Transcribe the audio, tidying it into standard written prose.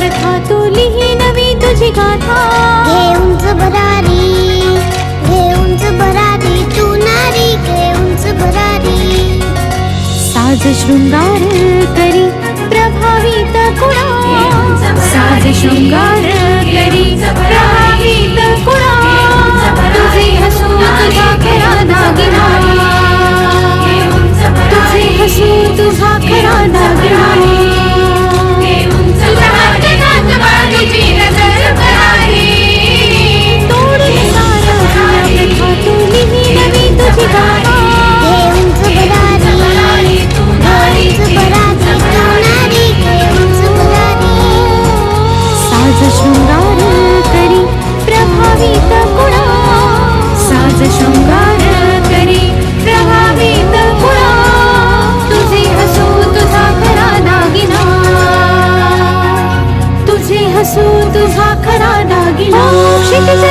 प्रथा तुली नवी तुझी गाथा घे उंच भरारी, घे उंच भरारी, तू नारी घे उंच भरारी. साज शृंगार करी प्रभावित कुणा, साज शृंगार करी प्रभावित कुणा. तुझे हसू तुझा खरा दागिना, तुझे हसू तुझा खरा दागिना. तोडून सारं प्रथा तुली नवी तुझी गाथा. घे उंच भरारी, घे उंच भरारी, तू नारी घे उंच भरारी. साज शृंगार करी प्रभावित कुणा, साज शृंगार करी प्रभावित कुणा. तुझे हसू तुझा खरा दागिना, तुझे हसू तुझा खरा दागिना. क्षितिज